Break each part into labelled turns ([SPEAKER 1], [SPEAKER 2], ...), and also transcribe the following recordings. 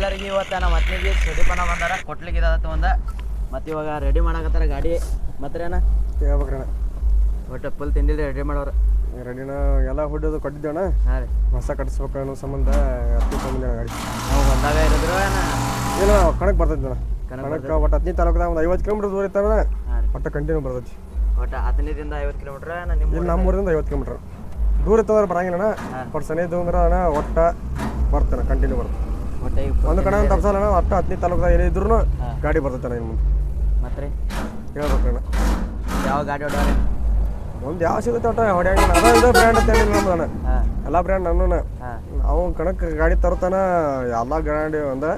[SPEAKER 1] ಎಲ್ಲರಿಗೆ ಇವತ್ತು ನಮ್ಮ ಅತ್ನಿಗೆ ಸುದೀಪನ ಬಂದಾರ ಕೊಟ್ಲಿಕ್ಕೆ ಇದಾದ ಒಂದು ಮತ್ತು ಇವಾಗ ರೆಡಿ ಮಾಡಕತ್ತಾರ ಗಾಡಿ ಮತ್ತೆ ಏನ
[SPEAKER 2] ಹೇಳ್ಬೇಕ್ರಣ
[SPEAKER 1] ಒಟ್ಟು ಫುಲ್ ತಿಂದಿಲ್ಲ ರೆಡಿ ಮಾಡೋರು
[SPEAKER 2] ರೆಡಿನ ಎಲ್ಲ ಹುಡ್ಡೋದು ಕೊಟ್ಟಿದ್ದೇವಣ್ಣ.
[SPEAKER 1] ಹಾಂ ರೀ
[SPEAKER 2] ಹೊಸ ಕಟ್ಟಿಸ್ಬೇಕು ಅನ್ನೋ ಸಂಬಂಧ ಹತ್ತಿ ತೊಗೊಂಡಿದ್ದೇವೆ ಗಾಡಿ.
[SPEAKER 1] ನಾವು ಬಂದಾಗ ಇರಿದ್ರು
[SPEAKER 2] ಏನೋ ಕಣಕ್ಕೆ ಬರ್ತೈತಿ ಅಣ್ಣ. ಕಣಕ್ಕೆ ಒಟ್ಟು 15 ತಾಲೂಕದಾಗ ಒಂದು 50 ಕಿಲೋಮೀಟರ್ ದೂರ ಇರ್ತಾವೆ. ಒಟ್ಟು ಕಂಟಿನ್ಯೂ ಬರ್ತೈತಿ.
[SPEAKER 1] ಒಟ್ಟು 15ದಿಂದ 50 ಕಿಲೋಮೀಟ್ರ್
[SPEAKER 2] ಇಲ್ಲಿ ನಮ್ಮೂರಿಂದ 50 ಕಿಲೋಮೀಟ್ರ್ ದೂರ ಇರ್ತದ್ರೆ ಬರಂಗಿಲ್ಲಣ್ಣ. ಒಟ್ಟು ಸನಿದು ಅಂದ್ರೆ ಅಣ್ಣ ಒಟ್ಟು ಬರ್ತೇನೆ ಕಂಟಿನ್ಯೂ ಬರ್ತದೆ. ಒಂದು ಕಡೆ ತಪ್ಸಲ್ಲ ಅಣ್ಣ. ಒಟ್ಟು 15 ತಾಲೂಕದಾಗ ಏನೇ ಇದ್ರು ಗಾಡಿ ಬರ್ತೈತೆ ಅಣ್ಣ. ಇನ್ನು ಮುಂದೆ
[SPEAKER 1] ಮತ್ತೆ ರೀ
[SPEAKER 2] ಹೇಳ್ಬೇಕಣ್ಣ
[SPEAKER 1] ಯಾವ ಗಾಡಿ ಹೊಡ್ಯಾರ
[SPEAKER 2] ಒಂದು ಯಾವ ಸಿಗುತ್ತೆ ಒಟ್ಟು ಹೊಡ್ಯಾಂಗಿಲ್ಲ. ಅದ ಇದು ಬ್ರ್ಯಾಂಡ್ ಅಂತ ಹೇಳಿಲ್ಲ ನಮ್ದು ಅಣ್ಣ. ಎಲ್ಲ ಬ್ರ್ಯಾಂಡ್ ನಾನು ನಾವು ಕಣಕ್ಕೆ ಗಾಡಿ ತರ್ತಾನ ಎಲ್ಲ ಗಾಡಿ ಅಂದ್ರೆ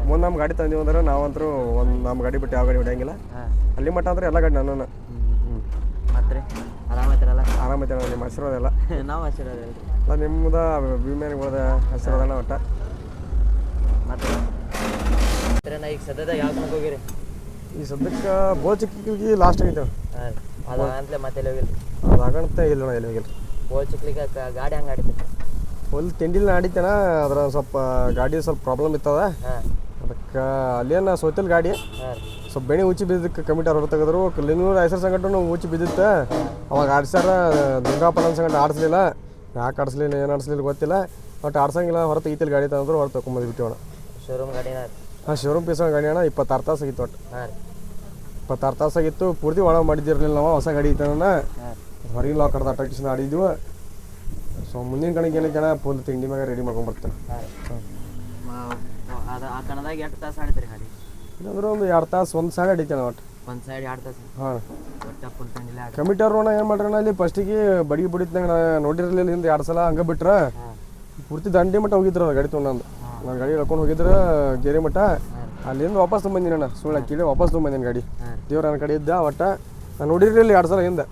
[SPEAKER 2] ಮುಂದೆ ನಮ್ಮ ಗಾಡಿ ತಂದೀವಿ ಅಂದ್ರೆ ನಾವಂತರೂ ಒಂದು ನಮ್ಮ ಗಾಡಿ ಬಿಟ್ಟು ಯಾವ ಗಾಡಿ ಹೊಡ್ಯಾಂಗಿಲ್ಲ. ಅಲ್ಲಿ ಮಟ್ಟ ಅಂದ್ರೆ ಎಲ್ಲ ಗಾಡಿ ನಾನು
[SPEAKER 1] ಮತ್ತೆ ರೀ ಆರಾಮೈತಿರಲ್ಲ
[SPEAKER 2] ಆರಾಮೈತೆ ಅಣ್ಣ. ನಿಮ್ಮ ಹೆಸರು ಅದೆಲ್ಲ
[SPEAKER 1] ನಾವು ಹಸಿರೋದಿಲ್ಲ
[SPEAKER 2] ಅಲ್ಲ ನಿಮ್ಮದ ವಿಮೆಗಳ ಹೆಸರು ಅದಲ್ಲ ಒಟ್ಟು.
[SPEAKER 1] ಮತ್ತೆ ನಾ ಈಗ ಸದ್ಯದ ಯಾವ ಕಣಕ್ಕೆ ಹೋಗಿರಿ
[SPEAKER 2] ಈ ಸದ್ಯಕ್ಕೆ ಬೋಲ್ ಚಿಕ್ಕಲಿಗೆ ಲಾಸ್ಟ್ ಆಗೈತೆ.
[SPEAKER 1] ಹಾಂ ಅದು ಅಂತಲೇ ಮತ್ತೆ ಎಲ್ಲಿ ಹೋಗಿಲ್ಲ
[SPEAKER 2] ಅದು ಆಗಂತ ಇಲ್ಲ ಎಲ್ಲಿ ಹೋಗಿಲ್ಲ.
[SPEAKER 1] ಬೋಲ್ ಚಿಕ್ಲಿಕ್ಕೆ ಗಾಡಿ ಹಂಗೆ ಆಡಿತ್ತು
[SPEAKER 2] ಫುಲ್ ತಿಂಡಿಲಿ ಆಡಿತೇನ. ಅದ್ರ ಸ್ವಲ್ಪ ಗಾಡಿ ಸ್ವಲ್ಪ ಪ್ರಾಬ್ಲಮ್ ಇತ್ತದ. ಅದಕ್ಕೆ ಅಲ್ಲೇನು ಸೋತಿಲ್ ಗಾಡಿ ಸ್ವಲ್ಪ ಬೆಣಿ ಉಚ್ಚಿ ಬಿದ್ದಕ್ಕೆ ಕಮಿಟರ್ ಹೊರ ತೆಗೆದ್ರು. ಲಿಂಗೂರು ಐಸರ್ ಸಂಗಟನು ಉಚ್ಚಿ ಬಿದ್ದಿತ್ತು. ಅವಾಗ ಆಡ್ಸ್ಯಾರ ದುರ್ಗಾಪನ ಸಂಗಟ ಆಡಿಸ್ಲಿಲ್ಲ. ಯಾಕೆ ಆಡಿಸ್ಲಿಲ್ಲ ಏನು ಆಡಿಸ್ಲಿಲ್ಲ ಗೊತ್ತಿಲ್ಲ. ಒಟ್ಟು ಆಡ್ಸಂಗಿಲ್ಲ ಹೊರ ತೆಗಿತಿಲ್ಲ ಗಾಡಿ ತಂದ್ರು ಹೊರ ತೊಗೊಂಬಂದು ಬಿಟ್ಟಿವಣ.
[SPEAKER 1] ಶೋರೂಮ್ ಗಾಡಿನ
[SPEAKER 2] ಹಾಂ ಶೋರೂಮ್ ಪೀಸ್ ಗಾಡಿ ಅಣ್ಣ. 26 ತಾಸು ಆಗಿತ್ತು ಒಟ್ಟು.
[SPEAKER 1] ಹಾಂ
[SPEAKER 2] 26 ತಾಸು ಆಗಿತ್ತು. ಪೂರ್ತಿ ಒಳ ಮಾಡಿದ್ದಿರಲಿಲ್ಲ ನಾವು. ಹೊಸ ಗಾಡಿ ಇತ್ತಣ್ಣ. ಹೊರಗಿಲ್ಲ ಆ ಕಡೆ ಅಟ್ರಾಕ್ಷನ್ ಆಡಿದ್ವು. ಸೊ ಮುಂದಿನ ಕಡೆಗೆ ಏನೈತೆ ಅಣ್ಣ ಫುಲ್ ತಿಂಡಿ ಮ್ಯಾಗ ರೆಡಿ ಮಾಡ್ಕೊಂಡು ಬರ್ತಾನೆ.
[SPEAKER 1] ಅದು ಆ ಕಣದಾಗ ಎಷ್ಟು ತಾಸು ಆಡಿದ್ರಿ ಗಾಡಿ
[SPEAKER 2] ಇಲ್ಲಾಂದ್ರೆ ಒಂದು 2 ತಾಸು ಒಂದು ಸೈಡ್ ಅಡಿತಾನೆ ಒಟ್ಟು.
[SPEAKER 1] ಒಂದು ಸೈಡ್ 2 ತಾಸು
[SPEAKER 2] ಹಾಂ
[SPEAKER 1] ಒಟ್ಟು ಫುಲ್ ತಿಂಡಿಲ್ಲ
[SPEAKER 2] ಕಮಿಟರ್ ಏನು ಮಾಡ್ರಣ್ಣ ಅಲ್ಲಿ ಫಸ್ಟಿಗೆ ಬಡಿಗೆ ಬಿಡಿತ್ನಾಗ ನಾ ನೋಡಿರಲಿಲ್ಲ. ಹಿಂದೆ 2 ಸಲ ಹಂಗೆ ಬಿಟ್ರೆ ಪೂರ್ತಿ ದಂಡಿ ಮಟ್ಟ ಹೋಗಿದ್ರು ಗಾಡಿ ತೊಗೊಂಡು. ನಾನು ಗಾಡಿ ಹೇಳ್ಕೊಂಡು ಹೋಗಿದ್ರೆ ಗೆರೆ ಮಟ್ಟ. ಅಲ್ಲಿಂದ ವಾಪಸ್ ತೊಗೊಂಬಂದಿನಿ ಅಣ್ಣ. ಸುಳ್ಳು ಹಾಕಿಡಿ ವಾಪಸ್ ತೊಗೊಂಬಂದಿನಿ ಗಾಡಿ. ದೇವ್ರ ನನ್ನ ಕಡೆ ಇದ್ದ ಒಟ್ಟು ನಾನು ನೋಡಿರಲಿಲ್ಲ 2 ಸಲ ಹಿಂದೆ.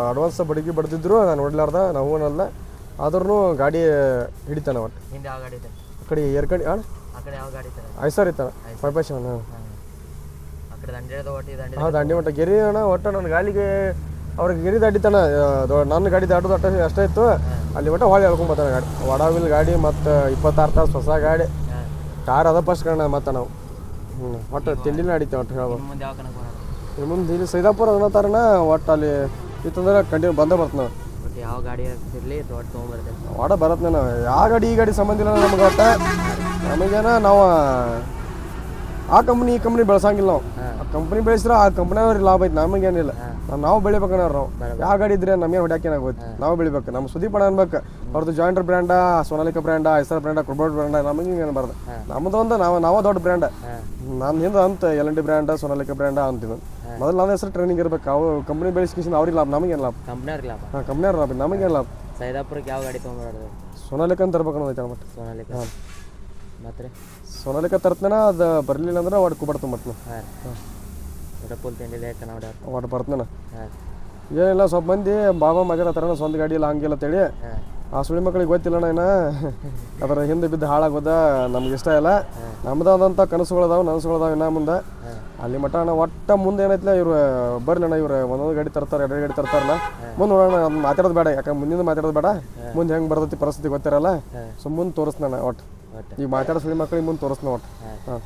[SPEAKER 2] ಅಡ್ವಾನ್ಸ್ ಬಡಿಗೆ ಬಡ್ದಿದ್ರು ನಾನು ನೋಡ್ಲಾರ್ದ ನಾವು ಅಲ್ಲ. ಆದ್ರೂ ಗಾಡಿ ಹಿಡಿತಾನೆ ಒಟ್ಟು.
[SPEAKER 1] ಹಿಂದೆ ಯಾವ ಗಾಡಿ ಇದೆ
[SPEAKER 2] ಆ ಕಡೆ ಏರ್ಕಂಡು ಅಣ್ಣ
[SPEAKER 1] ಆ ಕಡೆ ಯಾವ ಗಾಡಿ ಇದೆ
[SPEAKER 2] ಐಸರ್ ಇತ್ತಾನ 5
[SPEAKER 1] ಆ ಕಡೆ ದಂಡಿ ಒಟ್ಟು ದಂಡಿ
[SPEAKER 2] ಹಾಂ ದಂಡಿ ಮಟ್ಟ ಗೆರಿ ಅಣ್ಣ. ಒಟ್ಟು ನನ್ನ ಗಾಲಿಗೆ ಅವ್ರಿಗೆ ಗೆರಿ ದಾಟಿತಾನ. ನನ್ನ ಗಾಡಿ ದಾಟೋದು ಅಷ್ಟೇ ಇತ್ತು. ಅಲ್ಲಿ ಮಟ್ಟ ಹೊಳೆ ಹೇಳ್ಕೊಂಡು ಬರ್ತಾನೆ ಗಾಡಿ. ವಡಾವಿಲ್ ಗಾಡಿ ಮತ್ತು 26 ತಾಸು ಹೊಸ ಗಾಡಿ. ಕಾರ್ ಅದ ಫಸ್ಟ್ ಕಣ ಮತ್ತು ನಾವು ಒಟ್ಟು ತಿಂಡಿನ ನಡೀತೇವೆ ಒಟ್ಟು ಹೇಳ್ಬೋದು.
[SPEAKER 1] ಮುಂದೆ ಯಾವ ಕಣಕ್ಕೆ ಬರೋದು
[SPEAKER 2] ಮುಂದೆ ಇಲ್ಲಿ ಸೈದಾಪುರ ಅನ್ನೋತಾರಣ. ಒಟ್ಟು ಅಲ್ಲಿ ಇತ್ತಂದ್ರೆ ಕಂಟಿನ್ಯೂ ಬಂದೇ ಬರ್ತಾನೆ ನಾವು.
[SPEAKER 1] ಒಟ್ಟು ಯಾವ ಗಾಡಿ ಇರಲಿ ಒಟ್ಟು ತೊಗೊಂಬರ್ತೇವೆ
[SPEAKER 2] ಒಡ ಬರತ್ತೆ ನಾವು. ಯಾವ ಗಾಡಿ ಈ ಗಾಡಿ ಸಂಬಂಧ ಇಲ್ಲ ನಮ್ಗೆ. ಒಟ್ಟು ನಮಗೇನ ನಾವು ಆ ಕಂಪ್ನಿ ಈ ಕಂಪ್ನಿ ಬೆಳೆಸಂಗಿಲ್ಲ. ನಾವು ಆ ಕಂಪ್ನಿ ಬೆಳೆಸಿದ್ರೆ ಆ ಕಂಪ್ನಿಯವ್ರಿಗೆ ಲಾಭ ಐತೆ. ನಮಗೇನಿಲ್ಲ. ನಾವು ಬೆಳಿಬೇಕಣ್ಣ. ನಾವು ಯಾವ ಗಾಡಿ ಇದ್ರೆ ನಮಗೆ ಹೊಡ್ಯಾಕೇನಾಗುತ್ತೆ. ನಾವು ಬೆಳಿಬೇಕು. ನಮ್ಮ ಸುದೀಪಣ ಅನ್ಬೇಕು. ಅವ್ರದ್ದು ಜಾಯಿಂಟರ್ ಬ್ರ್ಯಾಂಡ, ಸೋನಾಲಿಕಾ ಬ್ರ್ಯಾಂಡ, ಐಸರ್ ಬ್ರ್ಯಾಂಡ, ಕುರ್ಬೋಟ್ ಬ್ರ್ಯಾಂಡ ನಮಗೆ ಏನು ಬರೋದು. ನಮ್ಮದೊಂದು ನಾವು ದೊಡ್ಡ ಬ್ರ್ಯಾಂಡ್. ನಾನು ಹಿಂದೆ ಅಂತ L&T ಬ್ರ್ಯಾಂಡ, ಸೋನಾಲಿಕಾ ಬ್ರ್ಯಾಂಡ ಅಂತೀವಿ. ಮೊದಲು ನನ್ನ ಹೆಸರು ಟ್ರೈನಿಂಗ್ ಇರ್ಬೇಕು. ಅವು ಕಂಪ್ನಿ ಬೆಳೆಸ್ಕಿಸಿದ ಅವ್ರಿಗೆ ಲಾಭ. ನಮಗೇನು ಲಾಭ.
[SPEAKER 1] ಕಂಪ್ನಿಯವ್ರಿಗೆ ಲಾಭ.
[SPEAKER 2] ಹಾಂ ಕಂಪ್ನಿಯವ್ರ ಲಾಭ. ನಮಗೇನು ಲಾಭ.
[SPEAKER 1] ಸೈದಾಪುರಕ್ಕೆ ಯಾವ ಗಾಡಿ ತೊಗೊಂಬರೋದು
[SPEAKER 2] ಸೋನಾಲಿಕಾ ಅಂತ ತರ್ಬೇಕು ಅನ್ನೋದೈತೆ ಮತ್ತೆ.
[SPEAKER 1] ಸೋನಾಲಿಕಾ
[SPEAKER 2] ಹಾಂ
[SPEAKER 1] ಮತ್ತೆ ರೀ
[SPEAKER 2] ಸೋನಾಲಿಕಾ ತರ್ತೇನೆ. ಅದು ಬರಲಿಲ್ಲ ಅಂದ್ರೆ ಒಟ್ಟು ಕುಬಡ್ತು ಮತ್ತೆ.
[SPEAKER 1] ಹಾಂ ಒಟ್ಟು ಫುಲ್ ತಿಂಡಿಲ್ಲ ಯಾಕೆ ಹೊಡ್ಯಾರ
[SPEAKER 2] ಒಟ್ಟು ಬರ್ತೇನೆ.
[SPEAKER 1] ಹಾಂ
[SPEAKER 2] ಏನಿಲ್ಲ ಸ್ವಲ್ಪ ಮಂದಿ ಬಾಬಾ ಮಾತಾಡತ್ತಾರ ಸ್ವಂತ ಗಾಡಿ ಇಲ್ಲ ಹಂಗಿಲ್ಲ ಅಂತೇಳಿ. ಆ ಸುಳಿ ಮಕ್ಳಿಗೆ ಗೊತ್ತಿಲ್ಲಣ್ಣ. ಇನ್ನು ಅದರ ಹಿಂದೆ ಬಿದ್ದು ಹಾಳಾಗೋದ ನಮ್ಗೆ ಇಷ್ಟ ಇಲ್ಲ. ನಮ್ದಾದಂಥ ಕನಸುಗಳದಾವೆ ನನಸುಗಳದಾವೆ ಇನ್ನು ಮುಂದೆ. ಅಲ್ಲಿ ಮಟ್ಟ ಅಣ್ಣ ಒಟ್ಟು ಮುಂದೆ ಏನೈತಿಲ್ಲ ಇವ್ರು ಬರ್ಲಿ ಅಣ್ಣ. ಇವ್ರು ಒಂದೊಂದು ಗಾಡಿ ತರ್ತಾರೆ 2 ಗಾಡಿ ತರ್ತಾರಲ್ಲ. ಮುಂದೆ ನೋಡೋಣ. ಅದು ಮಾತಾಡೋದು ಬೇಡ. ಯಾಕಂದ್ರೆ ಮುಂದಿನ ಮಾತಾಡೋದು ಬೇಡ. ಮುಂದೆ ಹೆಂಗೆ ಬರ್ತೈತಿ ಪರಿಸ್ಥಿತಿ ಗೊತ್ತಿರಲ್ಲ. ಸೊ ಮುಂದೆ ತೋರಿಸ್ತಾನ ಒಟ್ಟು. ಈಗ ಮಾತಾಡೋ ಸುಳಿ ಮಕ್ಳಿಗೆ ಮುಂದೆ ತೋರಿಸ್ತಾನ ಒಟ್ಟು. ಹಾಂ